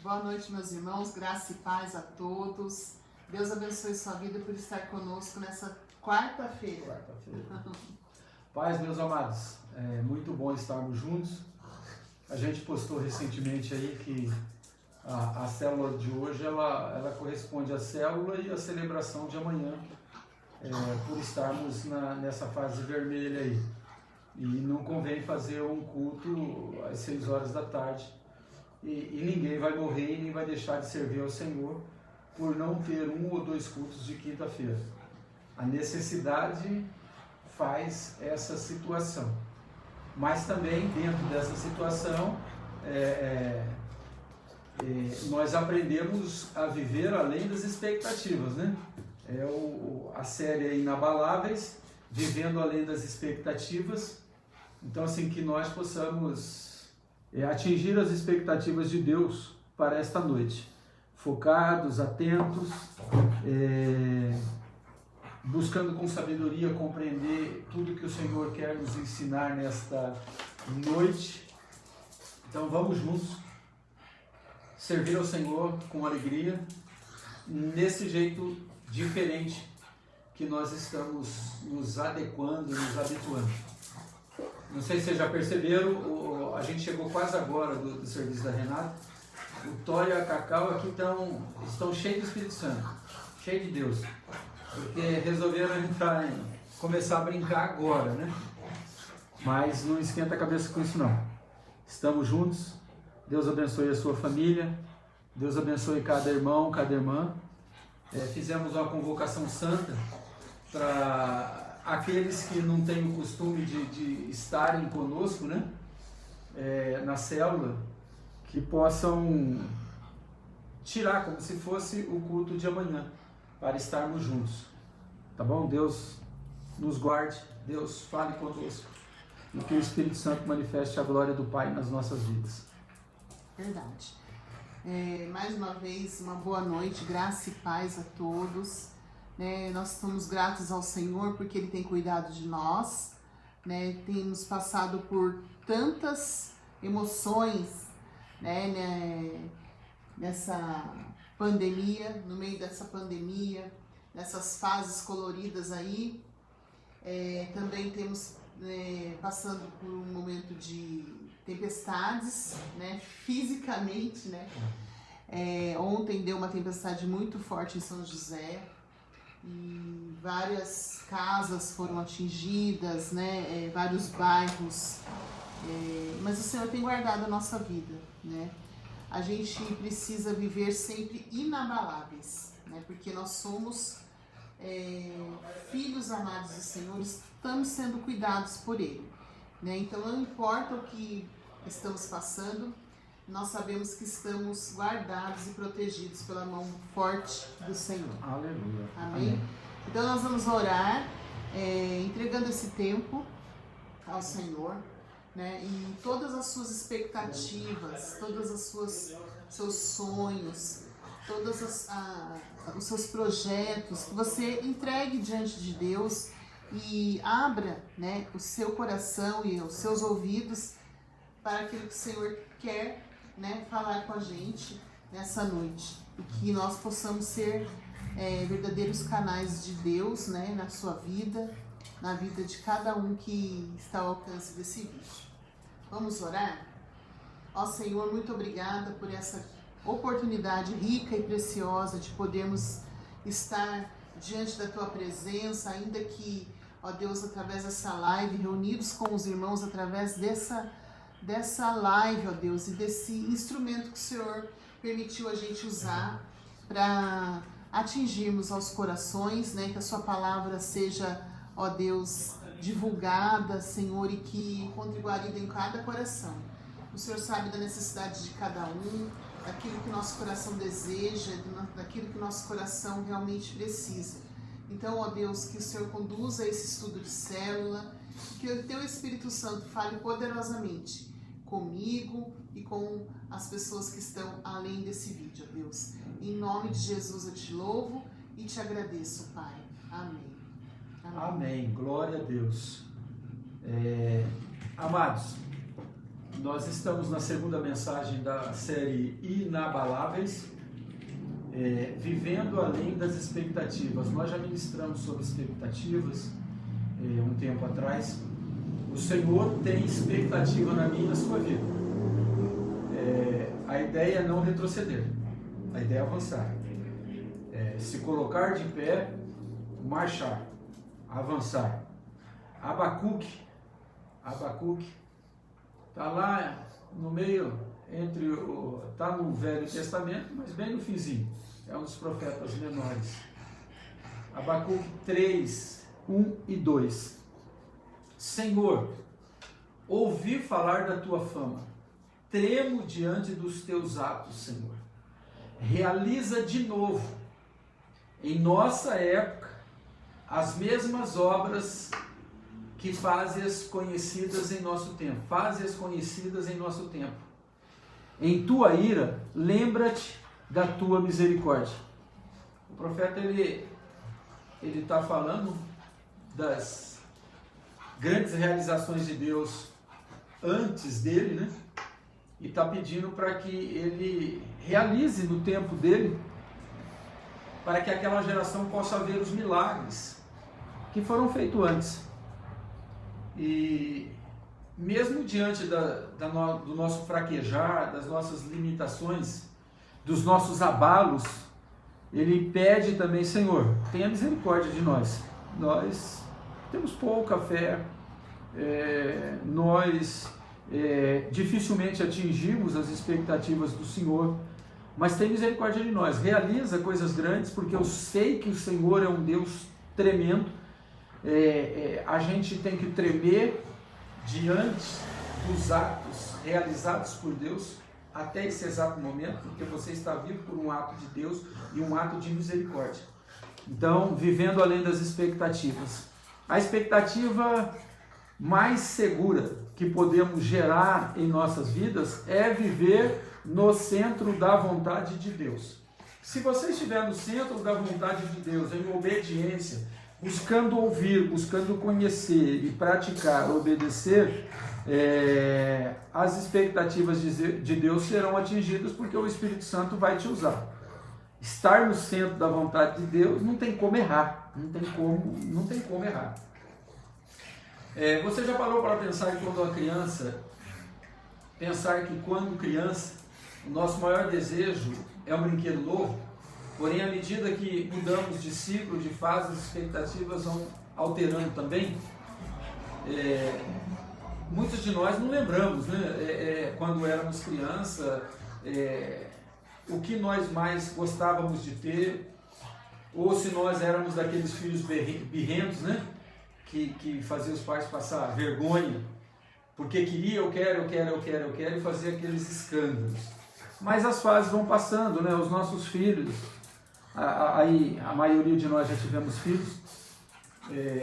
Boa noite, meus irmãos, graça e paz a todos. Deus abençoe sua vida por estar conosco nessa quarta-feira. Paz, meus amados, é muito bom estarmos juntos. A gente postou recentemente aí que a célula de hoje, ela corresponde à célula e à celebração de amanhã, por estarmos nessa fase vermelha aí. E não convém fazer um culto às 6 horas da tarde. E ninguém vai morrer e nem vai deixar de servir ao Senhor por não ter 1 ou 2 cultos de quinta-feira. A necessidade faz essa situação. Mas também, dentro dessa situação, nós aprendemos a viver além das expectativas, né? A série é Inabaláveis, vivendo além das expectativas. Então, assim, que nós possamos atingir as expectativas de Deus para esta noite, focados, atentos, buscando com sabedoria compreender tudo que o Senhor quer nos ensinar nesta noite. Então vamos juntos servir ao Senhor com alegria, nesse jeito diferente que nós estamos nos adequando, nos habituando. Não sei se vocês já perceberam, a gente chegou quase agora do serviço da Renata. O Tório e a Cacau aqui estão cheios do Espírito Santo, cheios de Deus, porque resolveram começar a brincar agora, né? Mas não esquenta a cabeça com isso não. Estamos juntos. Deus abençoe a sua família, Deus abençoe cada irmão, cada irmã. Fizemos uma convocação santa para aqueles que não têm o costume de estarem conosco, né? Na célula, que possam tirar como se fosse o culto de amanhã, para estarmos juntos, tá bom? Deus nos guarde, Deus fale conosco, e que o Espírito Santo manifeste a glória do Pai nas nossas vidas. Verdade. Mais uma vez, uma boa noite, graça e paz a todos. Nós estamos gratos ao Senhor porque Ele tem cuidado de nós, temos passado por tantas emoções, nessa pandemia, no meio dessa pandemia, nessas fases coloridas aí. Também temos passando por um momento de tempestades, fisicamente, ontem deu uma tempestade muito forte em São José e várias casas foram atingidas, vários bairros, mas o Senhor tem guardado a nossa vida, A gente precisa viver sempre inabaláveis, porque nós somos filhos amados do Senhor, estamos sendo cuidados por Ele, Então não importa o que estamos passando, nós sabemos que estamos guardados e protegidos pela mão forte do Senhor. Aleluia. Amém? Então nós vamos orar, entregando esse tempo ao Senhor, e todas as suas expectativas, todas as seus sonhos, todos os seus projetos, que você entregue diante de Deus e abra, o seu coração e os seus ouvidos para aquilo que o Senhor quer, falar com a gente nessa noite, e que nós possamos ser verdadeiros canais de Deus, na sua vida, na vida de cada um que está ao alcance desse vídeo. Vamos orar? Ó Senhor, muito obrigada por essa oportunidade rica e preciosa de podermos estar diante da Tua presença, ainda que, ó Deus, através dessa live, reunidos com os irmãos através dessa live, ó Deus, e desse instrumento que o Senhor permitiu a gente usar para atingirmos aos corações, que a Sua palavra seja, ó Deus, divulgada, Senhor, e que encontre guarida em cada coração. O Senhor sabe da necessidade de cada um, daquilo que nosso coração deseja, daquilo que nosso coração realmente precisa. Então, ó Deus, que o Senhor conduza esse estudo de célula, que o Teu Espírito Santo fale poderosamente comigo e com as pessoas que estão além desse vídeo, ó Deus. Em nome de Jesus eu te louvo e te agradeço, Pai. Amém. Amém. Glória a Deus. Amados, Nós estamos na segunda mensagem da série Inabaláveis, vivendo além das expectativas. Nós já ministramos sobre expectativas um tempo atrás. O Senhor tem expectativa na minha e na sua vida. A ideia é não retroceder, a ideia é avançar. Se colocar de pé, marchar, avançar. Abacuque está lá no meio, está no Velho Testamento, mas bem no finzinho, é um dos profetas menores. Abacuque 3, 1 e 2. Senhor, ouvi falar da tua fama, tremo diante dos teus atos, Senhor. Realiza de novo, em nossa época, as mesmas obras que fazes conhecidas em nosso tempo. Fazes conhecidas em nosso tempo. Em tua ira, lembra-te da tua misericórdia. O profeta, ele está falando das grandes realizações de Deus antes dele, né? E está pedindo para que ele realize no tempo dele, para que aquela geração possa ver os milagres que foram feitos antes. E mesmo diante do nosso fraquejar, das nossas limitações, dos nossos abalos, ele pede também: Senhor, tenha misericórdia de nós. Nós temos pouca fé, nós dificilmente atingimos as expectativas do Senhor, mas tem misericórdia de nós. Realiza coisas grandes, porque eu sei que o Senhor é um Deus tremendo. A gente tem que tremer diante dos atos realizados por Deus até esse exato momento, porque você está vivo por um ato de Deus e um ato de misericórdia. Então, vivendo além das expectativas. A expectativa mais segura que podemos gerar em nossas vidas é viver no centro da vontade de Deus. Se você estiver no centro da vontade de Deus, em obediência, buscando ouvir, buscando conhecer e praticar, obedecer, as expectativas de Deus serão atingidas, porque o Espírito Santo vai te usar. Estar no centro da vontade de Deus não tem como errar, não tem como errar. Você já parou para pensar que quando criança, o nosso maior desejo é um brinquedo novo? Porém, à medida que mudamos de ciclo, de fase, as expectativas vão alterando também. Muitos de nós não lembramos, né? Quando éramos criança, o que nós mais gostávamos de ter, ou se nós éramos daqueles filhos birrentos, né? Que fazia os pais passar vergonha, porque queria, eu quero, e fazia aqueles escândalos. Mas as fases vão passando, né? Os nossos filhos, a maioria de nós já tivemos filhos,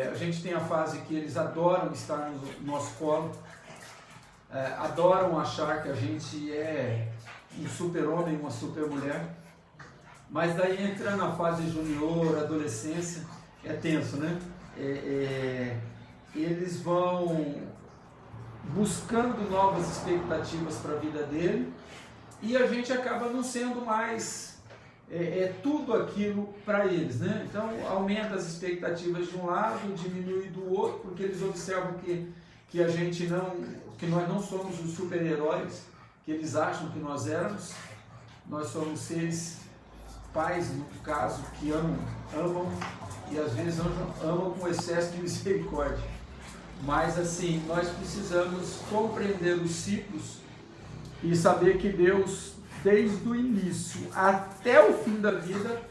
a gente tem a fase que eles adoram estar no nosso colo, adoram achar que a gente é um super-homem, uma super-mulher, mas daí entra na fase junior, adolescência, é tenso, né? Eles vão buscando novas expectativas para a vida dele, e a gente acaba não sendo mais tudo aquilo para eles, né? Então aumenta as expectativas de um lado, diminui do outro, porque eles observam que nós não somos os super-heróis que eles acham que nós éramos. Nós somos seres, pais no caso, que amam e às vezes amam com excesso de misericórdia. Mas assim, nós precisamos compreender os ciclos e saber que Deus, desde o início até o fim da vida,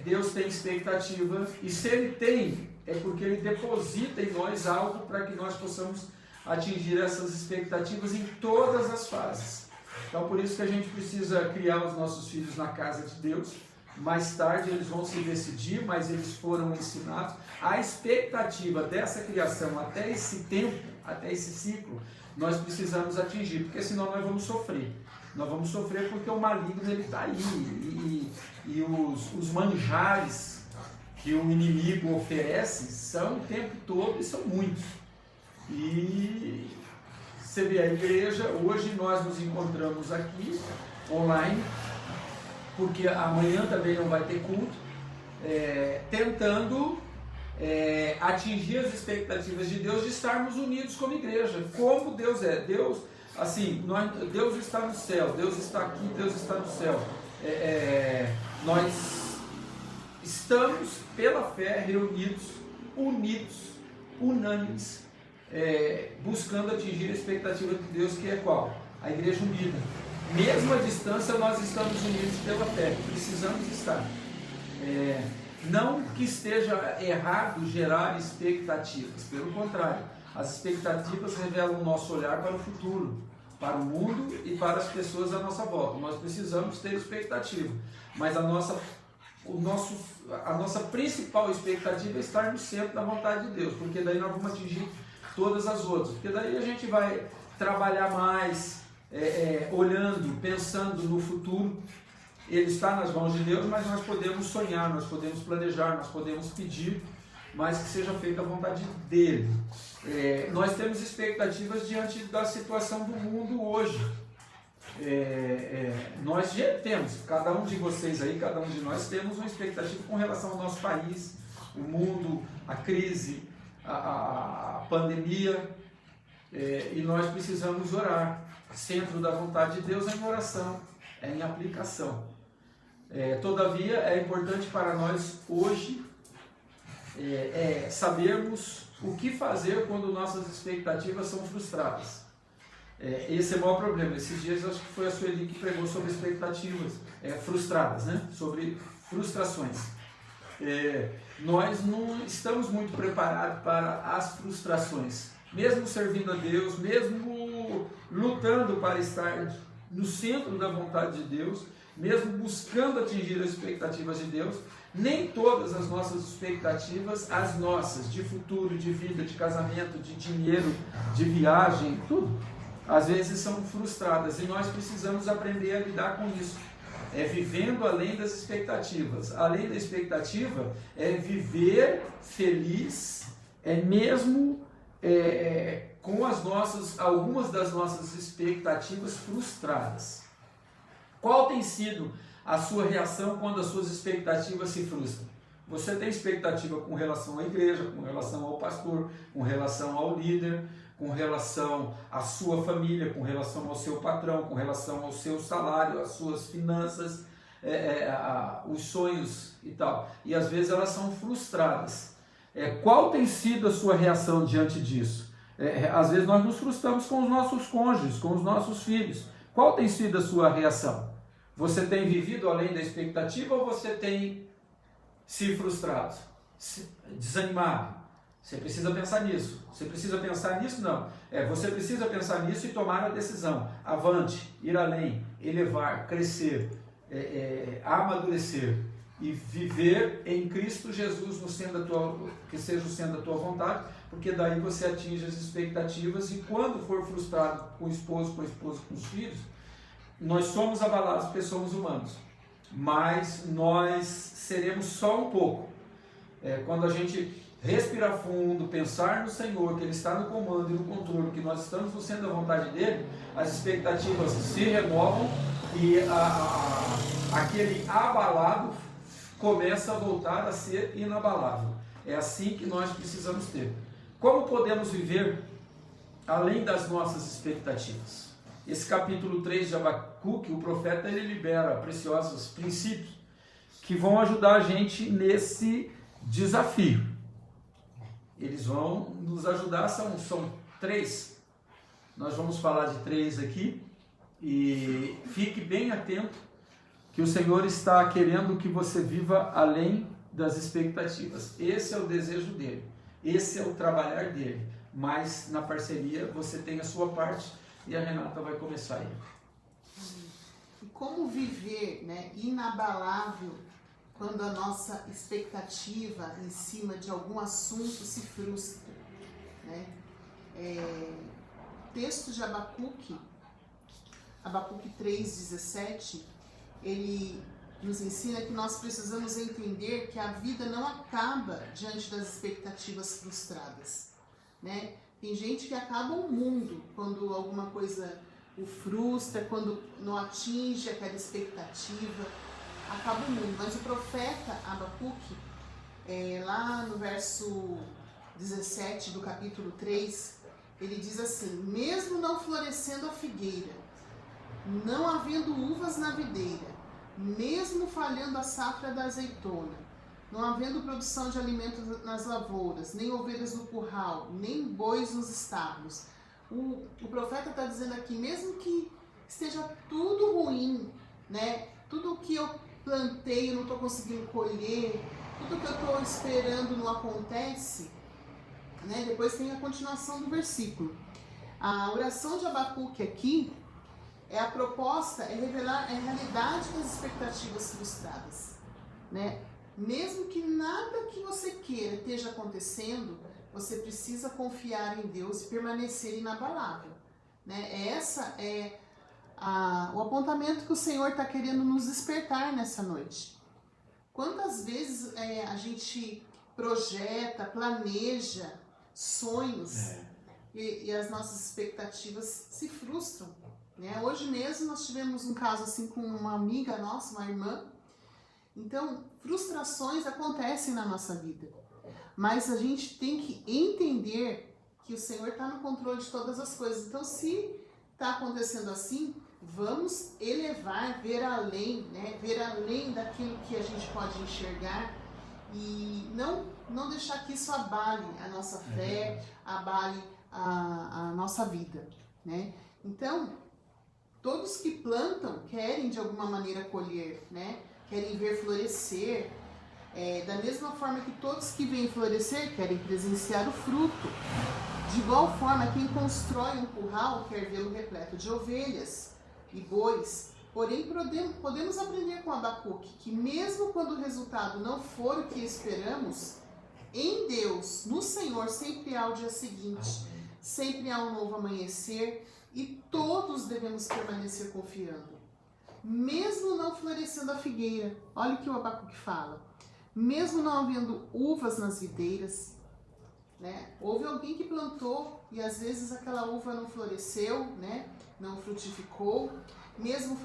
Deus tem expectativa, e se Ele tem, é porque Ele deposita em nós algo para que nós possamos atingir essas expectativas em todas as fases. Então, por isso que a gente precisa criar os nossos filhos na casa de Deus. Mais tarde eles vão se decidir, mas eles foram ensinados. A expectativa dessa criação até esse tempo, até esse ciclo, nós precisamos atingir, porque senão nós vamos sofrer. Nós vamos sofrer porque o maligno está aí, e os manjares que o inimigo oferece são o tempo todo e são muitos. E Você vê a igreja, hoje nós nos encontramos aqui, online, porque amanhã também não vai ter culto, tentando atingir as expectativas de Deus de estarmos unidos como igreja, como Deus é. Deus, assim, Deus está no céu, Deus está aqui, Deus está no céu. Nós estamos pela fé reunidos, unidos, unânimes, buscando atingir a expectativa de Deus, que é qual? A igreja unida. Mesmo à distância, nós estamos unidos pela fé, precisamos estar. Não que esteja errado gerar expectativas, pelo contrário, as expectativas revelam o nosso olhar para o futuro, para o mundo e para as pessoas à nossa volta. Nós precisamos ter expectativa, mas a nossa principal expectativa é estar no centro da vontade de Deus, porque daí nós vamos atingir todas as outras, porque daí a gente vai trabalhar mais, olhando, pensando no futuro. Ele está nas mãos de Deus, mas nós podemos sonhar, nós podemos planejar, nós podemos pedir, mas que seja feita a vontade dele. Nós temos expectativas diante da situação do mundo hoje. Nós já temos, cada um de vocês aí, cada um de nós temos uma expectativa com relação ao nosso país, o mundo, a crise, a pandemia, e nós precisamos orar. Centro da vontade de Deus é em oração, é em aplicação. Todavia, é importante para nós hoje sabermos o que fazer quando nossas expectativas são frustradas. Esse é o maior problema. Esses dias acho que foi a Sueli que pregou sobre expectativas frustradas, né? Sobre frustrações. Nós não estamos muito preparados para as frustrações. Mesmo servindo a Deus, mesmo lutando para estar no centro da vontade de Deus, mesmo buscando atingir as expectativas de Deus, nem todas as nossas expectativas, as nossas, de futuro, de vida, de casamento, de dinheiro, de viagem, tudo, às vezes são frustradas, e nós precisamos aprender a lidar com isso. Vivendo além das expectativas. Além da expectativa, viver feliz, mesmo com algumas das nossas expectativas frustradas. Qual tem sido a sua reação quando as suas expectativas se frustram? Você tem expectativa com relação à igreja, com relação ao pastor, com relação ao líder, com relação à sua família, com relação ao seu patrão, com relação ao seu salário, às suas finanças, os sonhos e tal. E às vezes elas são frustradas. Qual tem sido a sua reação diante disso? Às vezes nós nos frustramos com os nossos cônjuges, com os nossos filhos. Qual tem sido a sua reação? Você tem vivido além da expectativa ou você tem se frustrado, desanimado? Você precisa pensar nisso. Você precisa pensar nisso? Não. Você precisa pensar nisso e tomar a decisão. Avante, ir além, elevar, crescer, amadurecer e viver em Cristo Jesus que seja o centro da tua vontade, porque daí você atinge as expectativas, e quando for frustrado com o esposo, com a esposa, com os filhos, nós somos abalados porque somos humanos, mas nós seremos só um pouco. Quando a gente respirar fundo, pensar no Senhor, que Ele está no comando e no controle, que nós estamos no centro da vontade dEle, as expectativas se renovam e aquele abalado começa a voltar a ser inabalável. É assim que nós precisamos ter. Como podemos viver além das nossas expectativas? Esse capítulo 3 de Abacuque, o profeta, ele libera preciosos princípios que vão ajudar a gente nesse desafio. Eles vão nos ajudar, são 3. Nós vamos falar de 3 aqui, e fique bem atento que o Senhor está querendo que você viva além das expectativas. Esse é o desejo dele, esse é o trabalhar dele, mas na parceria você tem a sua parte, e a Renata vai começar aí. E como viver, inabalável quando a nossa expectativa em cima de algum assunto se frustra, Texto de Abacuque 3,17, ele nos ensina que nós precisamos entender que a vida não acaba diante das expectativas frustradas, Tem gente que acaba o mundo quando alguma coisa o frustra, quando não atinge aquela expectativa, acaba o mundo. Mas o profeta Abacuque, lá no verso 17 do capítulo 3, ele diz assim: mesmo não florescendo a figueira, não havendo uvas na videira, mesmo falhando a safra da azeitona, não havendo produção de alimentos nas lavouras, nem ovelhas no curral, nem bois nos estábulos. O profeta está dizendo aqui, mesmo que esteja tudo ruim, né? Tudo que eu plantei eu não estou conseguindo colher, tudo que eu estou esperando não acontece, né? Depois tem a continuação do versículo. A oração de Abacuque aqui é a proposta, é revelar a realidade das expectativas frustradas, né? Mesmo que nada que você queira esteja acontecendo, você precisa confiar em Deus e permanecer inabalável, né? Essa é o apontamento que o Senhor está querendo nos despertar nessa noite. Quantas vezes a gente projeta, planeja sonhos e as nossas expectativas se frustram, né? Hoje mesmo nós tivemos um caso assim com uma amiga nossa, uma irmã. Então, frustrações acontecem na nossa vida, mas a gente tem que entender que o Senhor está no controle de todas as coisas. Então, se está acontecendo assim, vamos elevar, ver além, né? Ver além daquilo que a gente pode enxergar e não deixar que isso abale a nossa fé, abale a nossa vida, né? Então, todos que plantam querem de alguma maneira colher, né? Querem ver florescer, da mesma forma que todos que vêm florescer querem presenciar o fruto. De igual forma, quem constrói um curral quer vê-lo repleto de ovelhas e bois. Porém, podemos aprender com Abacuque que mesmo quando o resultado não for o que esperamos, em Deus, no Senhor, sempre há o dia seguinte, sempre há um novo amanhecer e todos devemos permanecer confiando. Mesmo não florescendo a figueira, olha o que o Abacuque fala, mesmo não havendo uvas nas videiras, né? Houve alguém que plantou e às vezes aquela uva não floresceu, né? Não frutificou, mesmo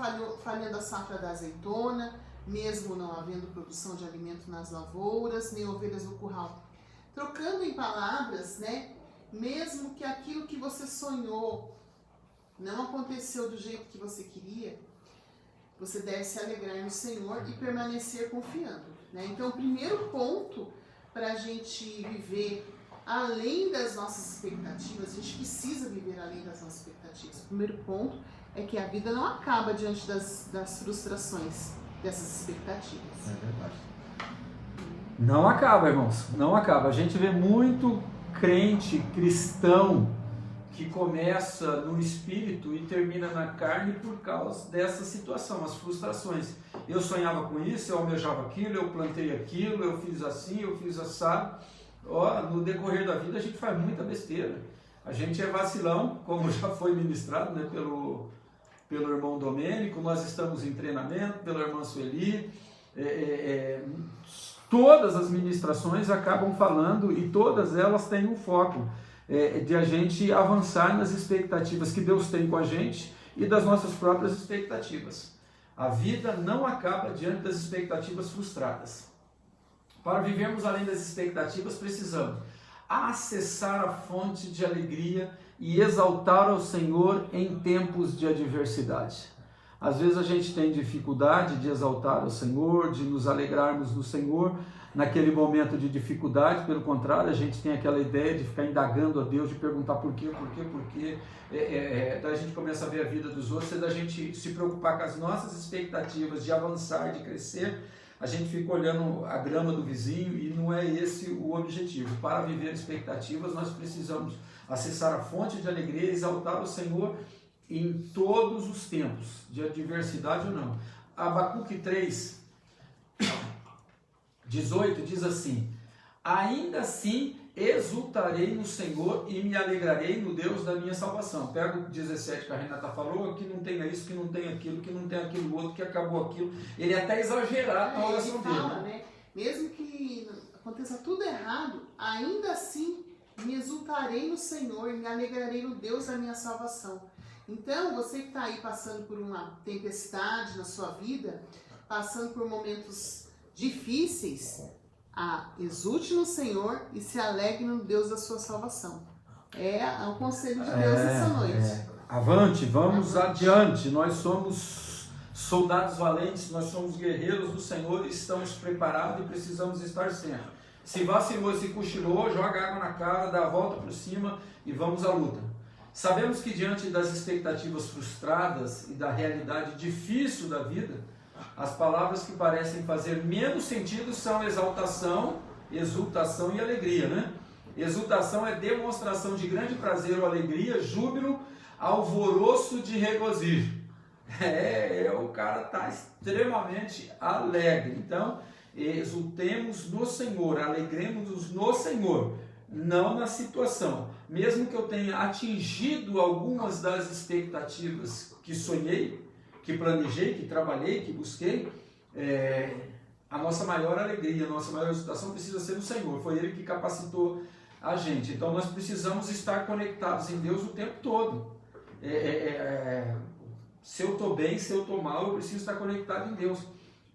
falhando a safra da azeitona, mesmo não havendo produção de alimento nas lavouras, nem ovelhas no curral. Trocando em palavras, né? Mesmo que aquilo que você sonhou não aconteceu do jeito que você queria, você deve se alegrar no Senhor e permanecer confiando, né? Então, o primeiro ponto para a gente viver além das nossas expectativas, a gente precisa viver além das nossas expectativas. O primeiro ponto é que a vida não acaba diante das frustrações dessas expectativas. É verdade. Não acaba, irmãos, não acaba. A gente vê muito crente cristão que começa no espírito e termina na carne por causa dessa situação, as frustrações. Eu sonhava com isso, eu almejava aquilo, eu plantei aquilo, eu fiz assim, eu fiz assado. No decorrer da vida a gente faz muita besteira. A gente é vacilão, como já foi ministrado, né, pelo irmão Domênico, nós estamos em treinamento, pela irmã Sueli. Todas as ministrações acabam falando e todas elas têm um foco de a gente avançar nas expectativas que Deus tem com a gente e das nossas próprias expectativas. A vida não acaba diante das expectativas frustradas. Para vivermos além das expectativas, precisamos acessar a fonte de alegria e exaltar ao Senhor em tempos de adversidade. Às vezes a gente tem dificuldade de exaltar o Senhor, de nos alegrarmos no Senhor naquele momento de dificuldade. Pelo contrário, a gente tem aquela ideia de ficar indagando a Deus, de perguntar por quê. Daí a gente começa a ver a vida dos outros, e da gente se preocupar com as nossas expectativas de avançar, de crescer. A gente fica olhando a grama do vizinho e não é esse o objetivo. Para viver expectativas, nós precisamos acessar a fonte de alegria e exaltar o Senhor em todos os tempos, de adversidade ou não. Abacuque 3, 18 diz assim: ainda assim exultarei no Senhor e me alegrarei no Deus da minha salvação. Pega o 17 que a Renata falou, que não tem isso, que não tem aquilo, que não tem aquilo outro, que acabou aquilo. Ele é até exagerado na oração dele. Né? Mesmo que aconteça tudo errado, ainda assim me exultarei no Senhor e me alegrarei no Deus da minha salvação. Então, você que está aí passando por uma tempestade na sua vida, passando por momentos difíceis, exulte no Senhor e se alegre no Deus da sua salvação. É o conselho de Deus essa noite. Avante, vamos adiante. Nós somos soldados valentes, nós somos guerreiros do Senhor e estamos preparados e precisamos estar sempre. Se vacilou, se cochilou, joga água na cara, dá a volta por cima e vamos à luta. Sabemos que diante das expectativas frustradas e da realidade difícil da vida, as palavras que parecem fazer menos sentido são exaltação, exultação e alegria, né? Exultação é demonstração de grande prazer ou alegria, júbilo, alvoroço de regozijo. O cara está extremamente alegre. Então, exultemos no Senhor, alegremos-nos no Senhor, não na situação. Mesmo que eu tenha atingido algumas das expectativas que sonhei, que planejei, que trabalhei, que busquei, a nossa maior alegria, a nossa maior exultação precisa ser no Senhor. Foi Ele que capacitou a gente. Então nós precisamos estar conectados em Deus o tempo todo. Se eu estou bem, se eu estou mal, eu preciso estar conectado em Deus.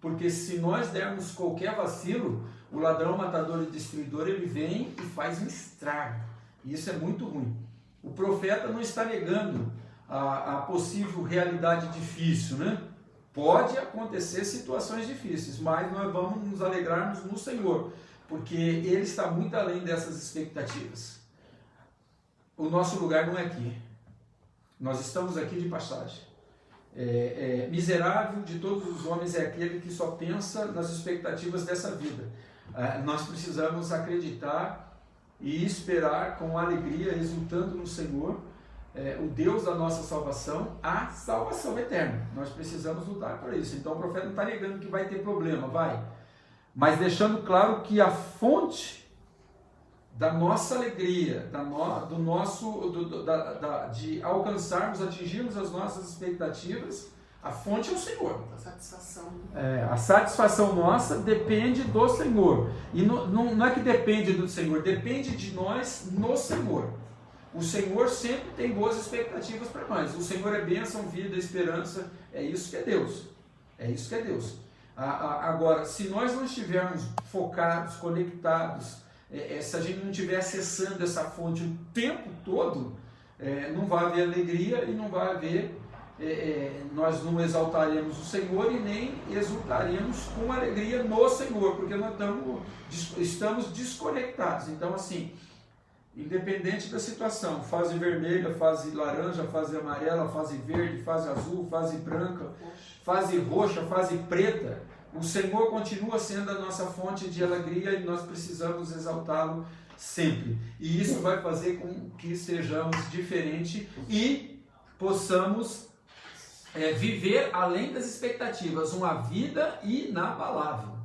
Porque se nós dermos qualquer vacilo, o ladrão, matador e destruidor, ele vem e faz um estrago. E isso é muito ruim. O profeta não está negando a possível realidade difícil, né? Pode acontecer situações difíceis, mas nós vamos nos alegrarmos no Senhor, porque Ele está muito além dessas expectativas. O nosso lugar não é aqui. Nós estamos aqui de passagem. Miserável de todos os homens é aquele que só pensa nas expectativas dessa vida. Nós precisamos acreditar e esperar com alegria, exultando no Senhor, o Deus da nossa salvação, a salvação eterna. Nós precisamos lutar por isso. Então o profeta não está negando que vai ter problema, vai. Mas deixando claro que a fonte da nossa alegria, de alcançarmos, atingirmos as nossas expectativas, a fonte é o Senhor. A satisfação. A satisfação nossa depende do Senhor. E não é que depende do Senhor, depende de nós no Senhor. O Senhor sempre tem boas expectativas para nós. O Senhor é bênção, vida, esperança. É isso que é Deus. É isso que é Deus. Agora, se nós não estivermos focados, conectados, se a gente não estiver acessando essa fonte o tempo todo, não vai haver alegria e não vai haver, nós não exaltaremos o Senhor e nem exultaremos com alegria no Senhor, porque nós estamos desconectados. Então, assim, independente da situação, fase vermelha, fase laranja, fase amarela, fase verde, fase azul, fase branca, fase roxa, fase preta, o Senhor continua sendo a nossa fonte de alegria e nós precisamos exaltá-lo sempre. E isso vai fazer com que sejamos diferentes e possamos viver além das expectativas, uma vida inabalável.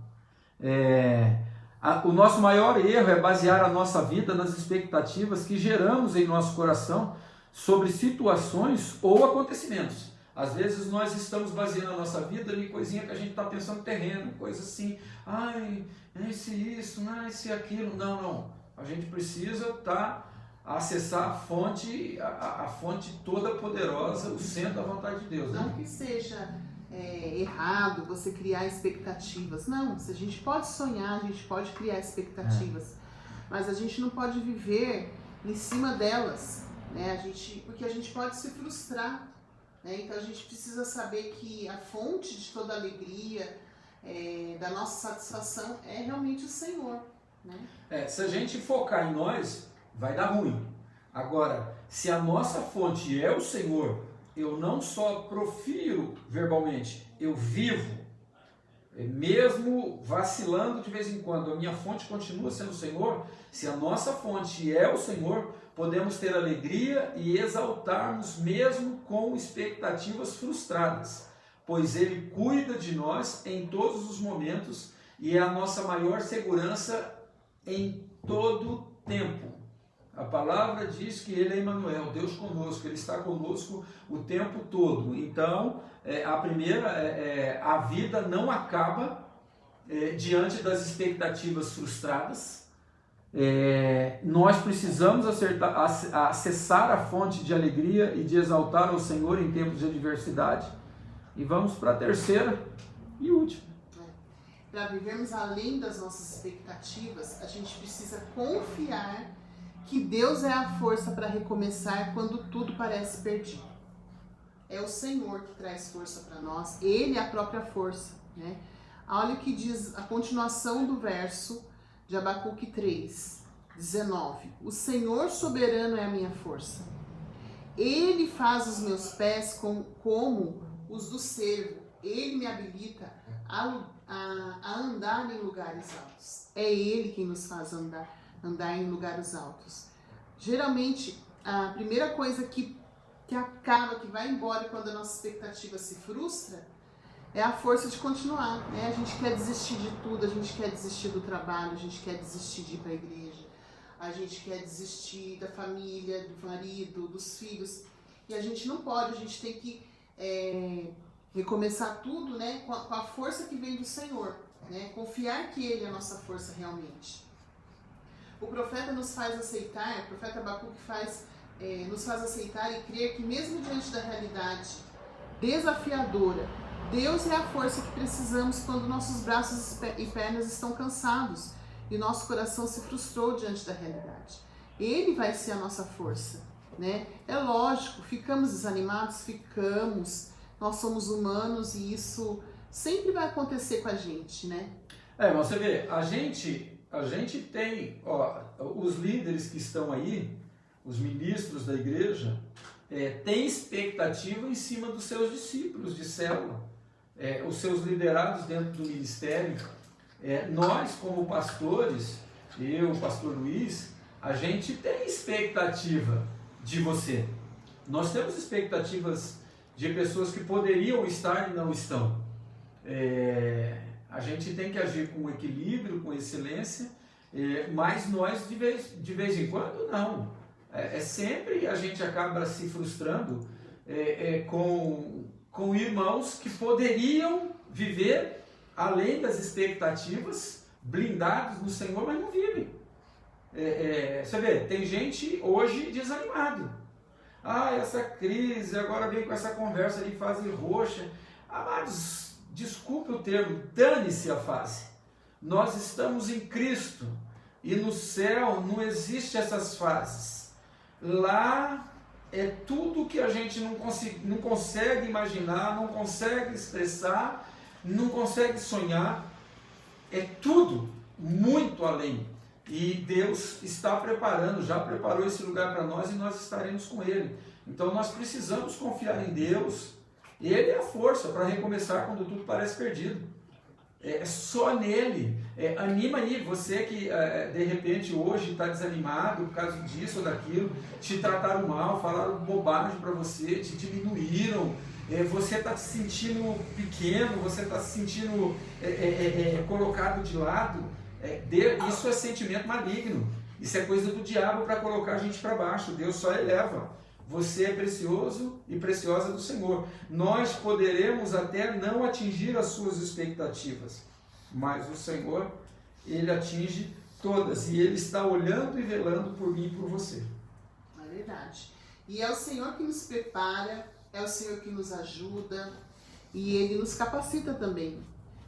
O nosso maior erro é basear a nossa vida nas expectativas que geramos em nosso coração sobre situações ou acontecimentos. Às vezes nós estamos baseando a nossa vida em coisinha que a gente está pensando terreno, coisa assim, se isso, se aquilo. Não. A gente precisa acessar a fonte toda poderosa, o centro da vontade de Deus. Não que seja errado você criar expectativas. Não, a gente pode sonhar, a gente pode criar expectativas, mas a gente não pode viver em cima delas, né? Porque a gente pode se frustrar. Então a gente precisa saber que a fonte de toda alegria, da nossa satisfação, é realmente o Senhor, né? Se a gente focar em nós, vai dar ruim. Agora, se a nossa fonte é o Senhor, eu não só profiro verbalmente, eu vivo, mesmo vacilando de vez em quando, a minha fonte continua sendo o Senhor. Se a nossa fonte é o Senhor, podemos ter alegria e exaltarmos mesmo com expectativas frustradas, pois Ele cuida de nós em todos os momentos e é a nossa maior segurança em todo tempo. A palavra diz que Ele é Emmanuel, Deus conosco, Ele está conosco o tempo todo. Então, a primeira, a vida não acaba diante das expectativas frustradas. Nós precisamos acessar a fonte de alegria e de exaltar ao Senhor em tempos de adversidade. E vamos para a terceira e última. Para vivermos além das nossas expectativas, a gente precisa confiar que Deus é a força para recomeçar quando tudo parece perdido. É o Senhor que traz força para nós, Ele é a própria força, né? Olha o que diz a continuação do verso de Abacuque 3, 19. O Senhor soberano é a minha força. Ele faz os meus pés como os do cervo. Ele me habilita a andar em lugares altos. É Ele quem nos faz andar em lugares altos. Geralmente, a primeira coisa que acaba, que vai embora quando a nossa expectativa se frustra, é a força de continuar, né? A gente quer desistir de tudo, a gente quer desistir do trabalho, a gente quer desistir de ir para a igreja, a gente quer desistir da família, do marido, dos filhos, e a gente não pode, a gente tem que recomeçar tudo, né, com a força que vem do Senhor, né? Confiar que Ele é a nossa força realmente. O profeta nos faz aceitar, o profeta Abacuque nos faz aceitar e crer que mesmo diante da realidade desafiadora, Deus é a força que precisamos quando nossos braços e pernas estão cansados e nosso coração se frustrou diante da realidade. Ele vai ser a nossa força, né? É lógico, ficamos desanimados, nós somos humanos e isso sempre vai acontecer com a gente, né? Mas você vê, a gente tem, os líderes que estão aí, os ministros da igreja, têm expectativa em cima dos seus discípulos de célula. Os seus liderados dentro do ministério, nós como pastores, eu, o pastor Luiz, a gente tem expectativa de você. Nós temos expectativas de pessoas que poderiam estar e não estão. A gente tem que agir com equilíbrio, com excelência, mas nós de vez em quando não. Sempre a gente acaba se frustrando com irmãos que poderiam viver além das expectativas, blindados no Senhor, mas não vivem. Você vê, tem gente hoje desanimado. Essa crise, agora vem com essa conversa de fase roxa. Amados, desculpe o termo, dane-se a fase. Nós estamos em Cristo e no céu não existe essas fases. Lá é tudo que a gente não consegue imaginar, não consegue expressar, não consegue sonhar. É tudo muito além. E Deus está preparando, já preparou esse lugar para nós e nós estaremos com Ele. Então nós precisamos confiar em Deus. Ele é a força para recomeçar quando tudo parece perdido. É só nele. Anima aí, você que de repente hoje está desanimado por causa disso ou daquilo, te trataram mal, falaram bobagem para você, te diminuíram, você está se sentindo pequeno, você está se sentindo colocado de lado. Isso é sentimento maligno, isso é coisa do diabo para colocar a gente para baixo. Deus só eleva. Você é precioso e preciosa do Senhor. Nós poderemos até não atingir as suas expectativas, mas o Senhor, Ele atinge todas e Ele está olhando e velando por mim e por você. É verdade. E é o Senhor que nos prepara, é o Senhor que nos ajuda e Ele nos capacita também,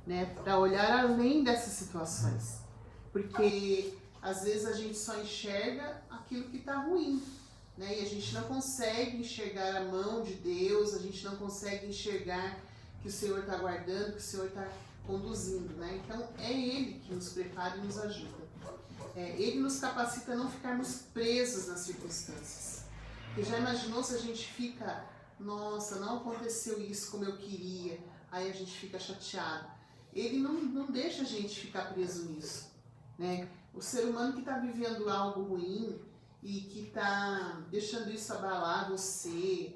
né, para olhar além dessas situações. Porque às vezes a gente só enxerga aquilo que está ruim, né? E a gente não consegue enxergar a mão de Deus, a gente não consegue enxergar que o Senhor está guardando, que o Senhor está conduzindo, né? Então é Ele que nos prepara e nos ajuda. Ele nos capacita a não ficarmos presos nas circunstâncias. Porque já imaginou se a gente fica, nossa, não aconteceu isso como eu queria, aí a gente fica chateado. Ele não deixa a gente ficar preso nisso, né? O ser humano que está vivendo algo ruim e que está deixando isso abalar você,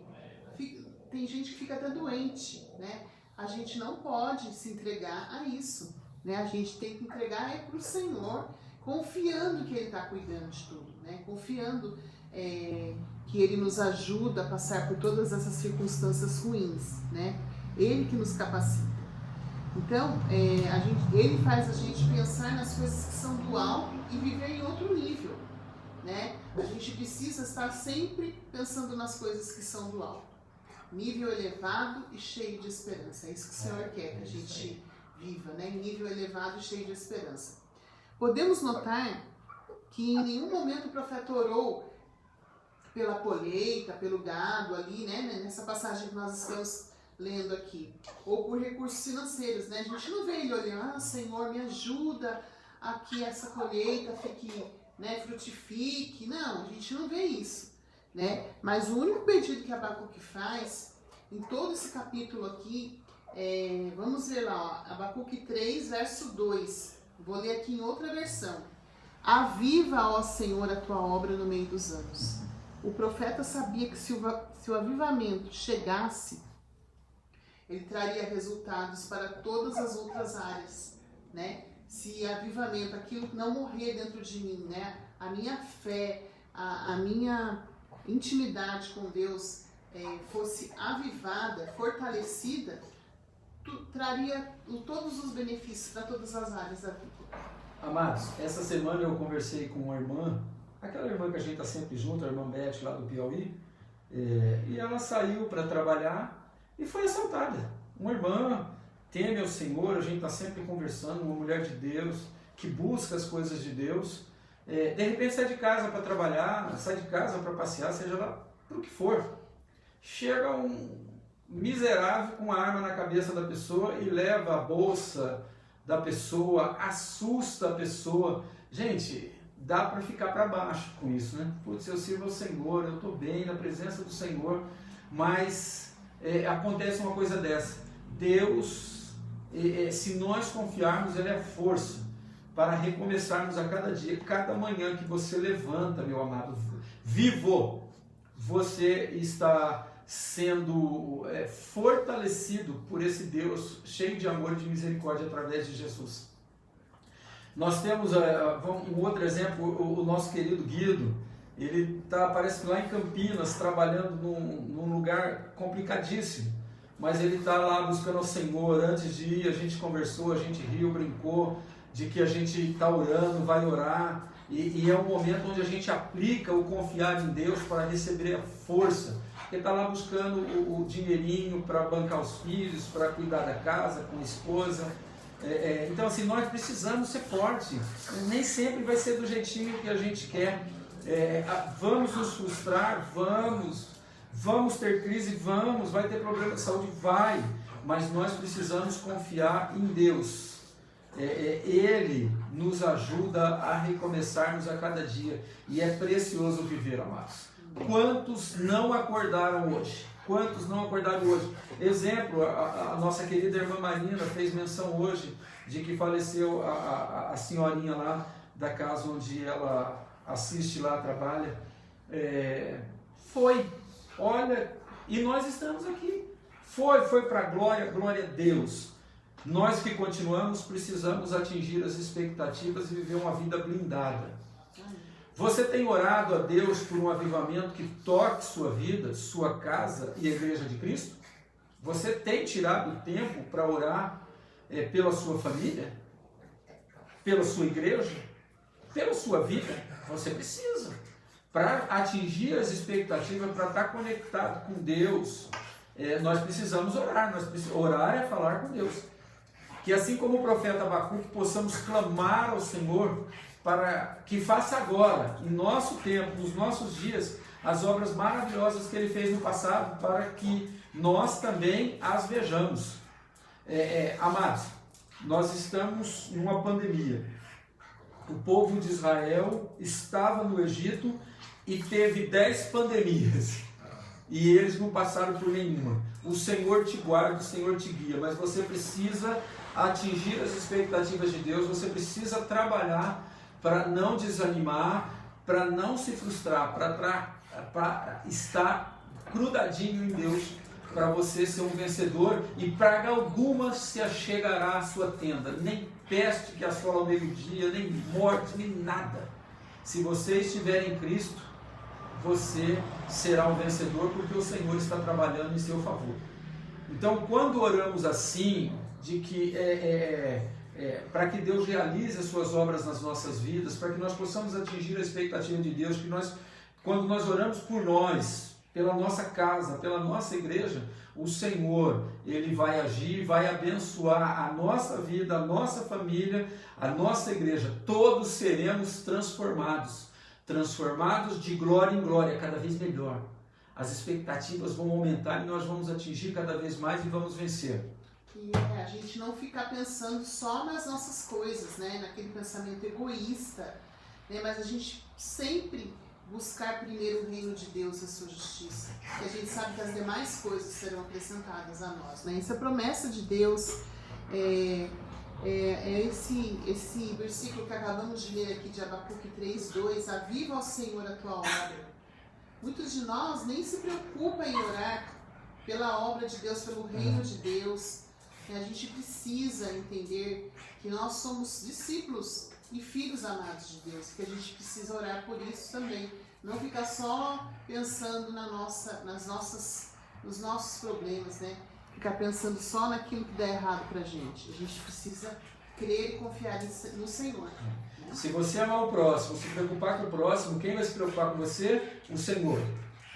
tem gente que fica até doente, né? A gente não pode se entregar a isso, né? A gente tem que entregar para o Senhor, confiando que Ele está cuidando de tudo, né? Confiando que Ele nos ajuda a passar por todas essas circunstâncias ruins, né? Ele que nos capacita. Então, ele faz a gente pensar nas coisas que são do alto e viver em outro nível, né? A gente precisa estar sempre pensando nas coisas que são do alto. Nível elevado e cheio de esperança. É isso que o Senhor quer que a gente viva, né? Nível elevado e cheio de esperança. Podemos notar que em nenhum momento o profeta orou pela colheita, pelo gado ali, né? Nessa passagem que nós estamos lendo aqui. Ou por recursos financeiros, né? A gente não vê ele olhando, Senhor, me ajuda a que essa colheita fique, né, frutifique. Não, a gente não vê isso, né? Mas o único pedido que Abacuque faz, em todo esse capítulo aqui, vamos ver lá, ó, Abacuque 3, verso 2. Vou ler aqui em outra versão. Aviva, ó Senhor, a tua obra no meio dos anos. O profeta sabia que se o avivamento chegasse, ele traria resultados para todas as outras áreas, né? Se avivamento, aquilo não morrer dentro de mim, né? A minha fé, a minha intimidade com Deus fosse avivada, fortalecida, traria todos os benefícios para todas as áreas da vida. Amados, essa semana eu conversei com uma irmã, aquela irmã que a gente está sempre junto, a irmã Beth lá do Piauí, e ela saiu para trabalhar e foi assaltada. Uma irmã teme ao Senhor, a gente está sempre conversando, uma mulher de Deus, que busca as coisas de Deus, de repente sai de casa para trabalhar, sai de casa para passear, seja lá para o que for. Chega um miserável com uma arma na cabeça da pessoa e leva a bolsa da pessoa, assusta a pessoa. Gente, dá para ficar para baixo com isso, né? Putz, eu sirvo ao Senhor, eu estou bem na presença do Senhor, mas acontece uma coisa dessa. Deus, se nós confiarmos, Ele é força para recomeçarmos a cada dia, cada manhã que você levanta, meu amado, vivo, você está sendo fortalecido por esse Deus cheio de amor e de misericórdia através de Jesus. Nós temos um outro exemplo, o nosso querido Guido. Ele está, parece que lá em Campinas, trabalhando num lugar complicadíssimo, mas ele está lá buscando ao Senhor. Antes de ir, a gente conversou, a gente riu, brincou, de que a gente está orando, vai orar, e é um momento onde a gente aplica o confiar em Deus para receber a força. Ele está lá buscando o dinheirinho para bancar os filhos, para cuidar da casa, com a esposa. Então, assim, nós precisamos ser fortes. Nem sempre vai ser do jeitinho que a gente quer. Vamos nos frustrar, vamos ter crise, vai ter problema de saúde, vai. Mas nós precisamos confiar em Deus. Ele nos ajuda a recomeçarmos a cada dia. E é precioso viver, amados. Quantos não acordaram hoje? Quantos não acordaram hoje? Exemplo, a nossa querida irmã Marina fez menção hoje de que faleceu a senhorinha lá da casa onde ela assiste lá, trabalha. Olha, e nós estamos aqui. Foi para a glória a Deus. Nós que continuamos precisamos atingir as expectativas e viver uma vida blindada. Você tem orado a Deus por um avivamento que toque sua vida, sua casa e a Igreja de Cristo? Você tem tirado tempo para orar pela sua família? Pela sua igreja? Pela sua vida? Você precisa. Para atingir as expectativas, para estar conectado com Deus, nós precisamos orar. Orar é falar com Deus. Que assim como o profeta Abacuque, possamos clamar ao Senhor para que faça agora, em nosso tempo, nos nossos dias, as obras maravilhosas que Ele fez no passado, para que nós também as vejamos. Amados, nós estamos numa pandemia. O povo de Israel estava no Egito e teve 10 pandemias. E eles não passaram por nenhuma. O Senhor te guarda, o Senhor te guia, mas você precisa atingir as expectativas de Deus, você precisa trabalhar para não desanimar, para não se frustrar, para estar grudadinho em Deus, para você ser um vencedor, e praga alguma se achegará à sua tenda, nem peste que assola ao meio-dia, nem morte, nem nada. Se você estiver em Cristo, você será um vencedor, porque o Senhor está trabalhando em seu favor. Então, quando oramos assim, de que para que Deus realize as suas obras nas nossas vidas, para que nós possamos atingir a expectativa de Deus, que quando nós oramos por nós, pela nossa casa, pela nossa igreja, o Senhor, Ele vai agir, vai abençoar a nossa vida, a nossa família, a nossa igreja. Todos seremos transformados de glória em glória, cada vez melhor. As expectativas vão aumentar e nós vamos atingir cada vez mais e vamos vencer. E a gente não ficar pensando só nas nossas coisas, né? Naquele pensamento egoísta, né? Mas a gente sempre buscar primeiro o reino de Deus e a sua justiça. E a gente sabe que as demais coisas serão acrescentadas a nós, né? Essa promessa de Deus esse versículo que acabamos de ler aqui de Abacuque 3:2, aviva ao Senhor a tua obra. Muitos de nós nem se preocupam em orar pela obra de Deus, pelo reino de Deus. E a gente precisa entender que nós somos discípulos e filhos amados de Deus, que a gente precisa orar por isso também. Não ficar só pensando nos nossos problemas, né? Ficar pensando só naquilo que dá errado pra gente. A gente precisa crer e confiar no Senhor. Se você amar o próximo, se preocupar com o próximo, quem vai se preocupar com você? O Senhor.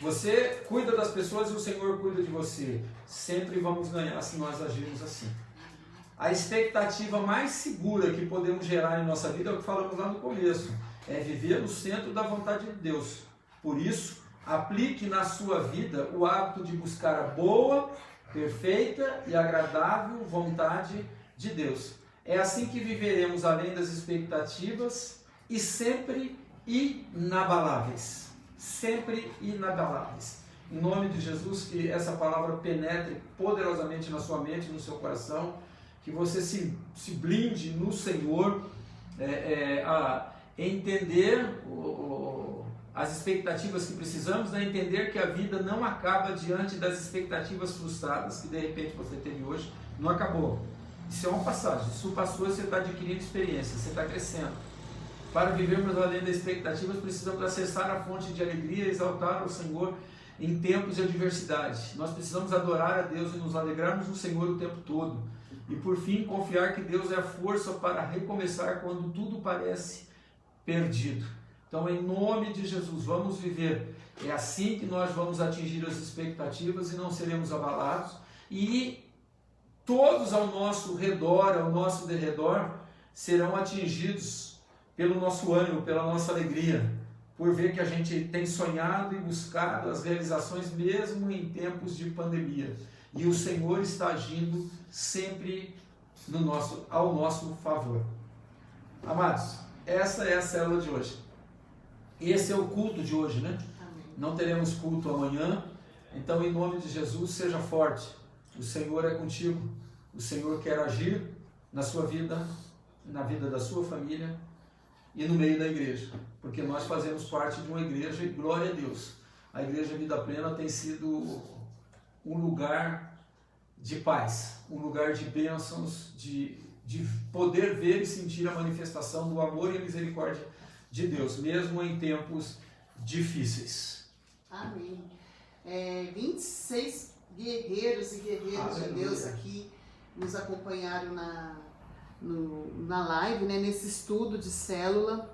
Você cuida das pessoas e o Senhor cuida de você. Sempre vamos ganhar se nós agirmos assim. A expectativa mais segura que podemos gerar em nossa vida é o que falamos lá no começo. É viver no centro da vontade de Deus. Por isso, aplique na sua vida o hábito de buscar a boa, perfeita e agradável vontade de Deus. É assim que viveremos além das expectativas e sempre inabaláveis. Sempre inabaláveis. Em nome de Jesus, que essa palavra penetre poderosamente na sua mente, no seu coração, que você se blinde no Senhor, a entender as expectativas que precisamos, né? Entender que a vida não acaba diante das expectativas frustradas que de repente você teve hoje, não acabou. Isso é uma passagem, isso passou e você está adquirindo experiência, você está crescendo. Para vivermos além das expectativas, precisamos acessar a fonte de alegria e exaltar o Senhor em tempos de adversidade. Nós precisamos adorar a Deus e nos alegrarmos no Senhor o tempo todo. E por fim, confiar que Deus é a força para recomeçar quando tudo parece perdido. Então, em nome de Jesus, vamos viver. É assim que nós vamos atingir as expectativas e não seremos abalados. E todos ao nosso redor, ao nosso derredor, serão atingidos pelo nosso ânimo, pela nossa alegria, por ver que a gente tem sonhado e buscado as realizações mesmo em tempos de pandemia. E o Senhor está agindo sempre ao nosso favor. Amados, essa é a célula de hoje. Esse é o culto de hoje, né? Amém. Não teremos culto amanhã, então em nome de Jesus, seja forte. O Senhor é contigo. O Senhor quer agir na sua vida, na vida da sua família e no meio da igreja, porque nós fazemos parte de uma igreja e glória a Deus. A Igreja Vida Plena tem sido um lugar de paz, um lugar de bênçãos, de poder ver e sentir a manifestação do amor e a misericórdia de Deus, mesmo em tempos difíceis. Amém. 26 guerreiros e guerreiras de Deus aqui nos acompanharam na live, né, nesse estudo de célula.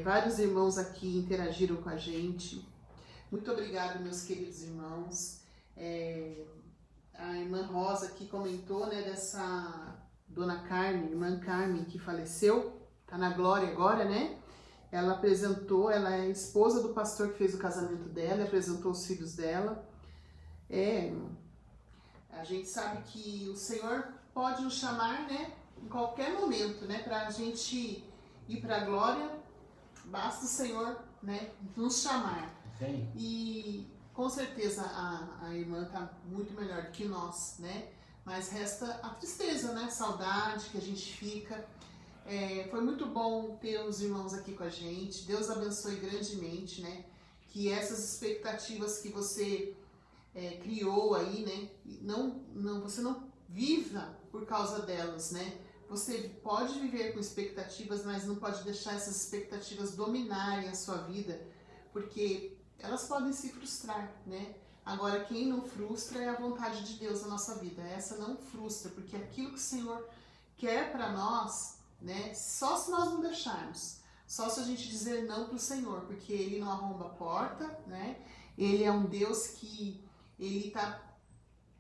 Vários irmãos aqui interagiram com a gente. Muito obrigada, meus queridos irmãos. A irmã Rosa aqui comentou, né, dessa dona Carmen, irmã Carmen, que faleceu, está na glória agora, né? Ela é a esposa do pastor que fez o casamento dela, apresentou os filhos dela. A gente sabe que o Senhor pode nos chamar, né, em qualquer momento, né, para a gente ir para a glória, basta o Senhor, né, nos chamar. Sim. E com certeza a irmã está muito melhor do que nós, né, mas resta a tristeza, né, saudade que a gente fica. Foi muito bom ter os irmãos aqui com a gente. Deus abençoe grandemente, né, que essas expectativas que você criou aí, né, você não viva por causa delas, né. Você pode viver com expectativas, mas não pode deixar essas expectativas dominarem a sua vida, porque elas podem se frustrar, né. Agora, quem não frustra é a vontade de Deus na nossa vida. Essa não frustra, porque aquilo que o Senhor quer para nós, né, só se nós não deixarmos, só se a gente dizer não para o Senhor, porque Ele não arromba a porta, né? Ele é um Deus que Ele está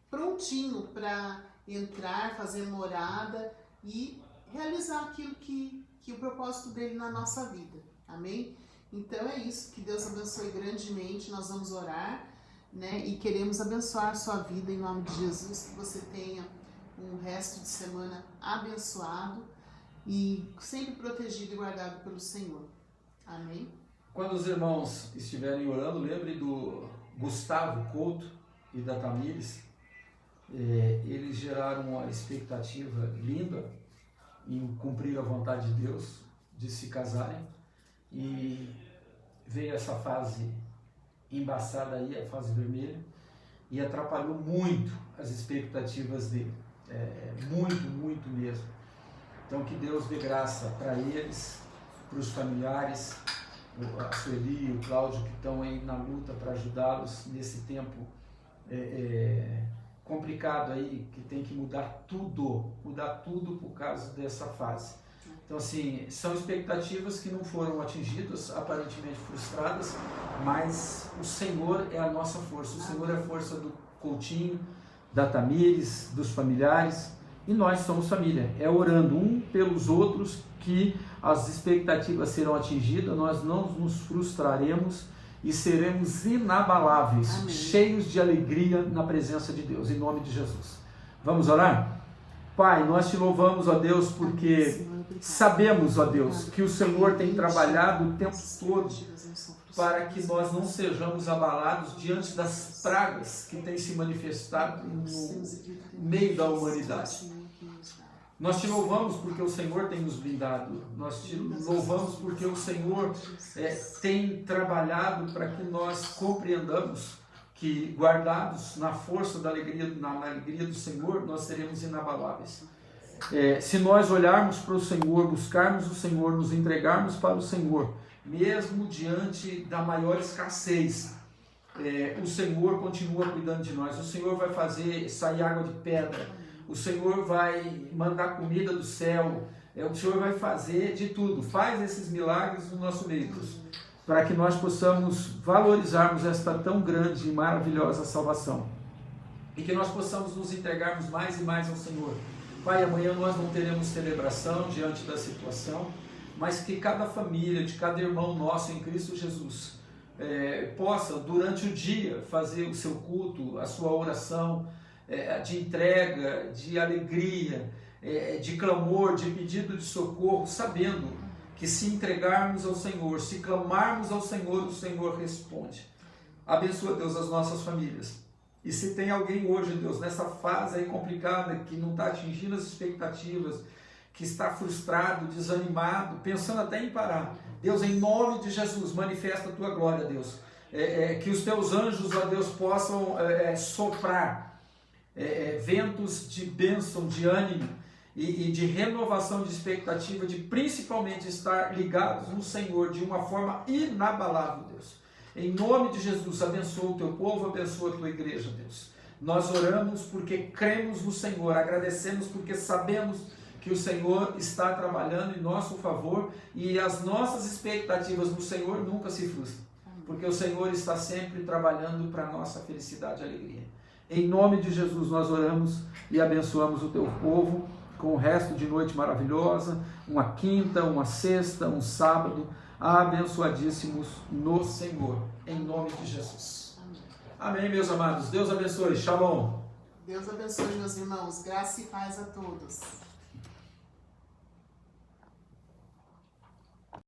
prontinho para entrar, fazer morada e realizar aquilo que o propósito dele na nossa vida. Amém? Então é isso, que Deus abençoe grandemente. Nós vamos orar, né? E queremos abençoar a sua vida em nome de Jesus, que você tenha um resto de semana abençoado e sempre protegido e guardado pelo Senhor. Amém? Quando os irmãos estiverem orando, lembre do Gustavo Couto e da Tamires. Eles geraram uma expectativa linda em cumprir a vontade de Deus, de se casarem, e veio essa fase embaçada aí, a fase vermelha, e atrapalhou muito as expectativas dele, muito mesmo. Então que Deus dê graça para eles, para os familiares, a Sueli e o Cláudio, que estão aí na luta para ajudá-los nesse tempo complicado aí, que tem que mudar tudo por causa dessa fase. Então, assim, são expectativas que não foram atingidas, aparentemente frustradas, mas o Senhor é a nossa força. O Senhor é a força do Coutinho, da Tamires, dos familiares, e nós somos família. É orando um pelos outros que as expectativas serão atingidas, nós não nos frustraremos e seremos inabaláveis, amém, cheios de alegria na presença de Deus, em nome de Jesus. Vamos orar? Pai, nós te louvamos, ó Deus, porque sabemos, ó Deus, que o Senhor tem trabalhado o tempo todo para que nós não sejamos abalados diante das pragas que têm se manifestado no meio da humanidade. Nós te louvamos porque o Senhor tem nos blindado, nós te louvamos porque o Senhor tem trabalhado para que nós compreendamos que, guardados na força da alegria, na alegria do Senhor, nós seremos inabaláveis. Se nós olharmos para o Senhor, buscarmos o Senhor, nos entregarmos para o Senhor, mesmo diante da maior escassez, o Senhor continua cuidando de nós. O Senhor vai fazer sair água de pedra, o Senhor vai mandar comida do céu, o Senhor vai fazer de tudo. Faz esses milagres no nosso meio, Deus, para que nós possamos valorizarmos esta tão grande e maravilhosa salvação, e que nós possamos nos entregarmos mais e mais ao Senhor. Pai, amanhã nós não teremos celebração diante da situação, mas que cada família, de cada irmão nosso em Cristo Jesus, possa durante o dia fazer o seu culto, a sua oração, de entrega, de alegria, de clamor, de pedido de socorro, sabendo que se entregarmos ao Senhor, se clamarmos ao Senhor, o Senhor responde. Abençoa, Deus, as nossas famílias. E se tem alguém hoje, Deus, nessa fase aí complicada, que não está atingindo as expectativas, que está frustrado, desanimado, pensando até em parar, Deus, em nome de Jesus, manifesta a Tua glória, Deus. Que os Teus anjos, ó Deus, possam soprar ventos de bênção, de ânimo e de renovação de expectativa, de principalmente estar ligados no Senhor de uma forma inabalável, Deus. Em nome de Jesus, abençoa o Teu povo, abençoa a Tua igreja, Deus. Nós oramos porque cremos no Senhor, agradecemos porque sabemos que o Senhor está trabalhando em nosso favor e as nossas expectativas no Senhor nunca se frustram, porque o Senhor está sempre trabalhando para a nossa felicidade e alegria. Em nome de Jesus nós oramos e abençoamos o Teu povo com o resto de noite maravilhosa, uma quinta, uma sexta, um sábado, abençoadíssimos no Senhor, em nome de Jesus. Amém, meus amados. Deus abençoe. Shalom. Deus abençoe, meus irmãos. Graça e paz a todos.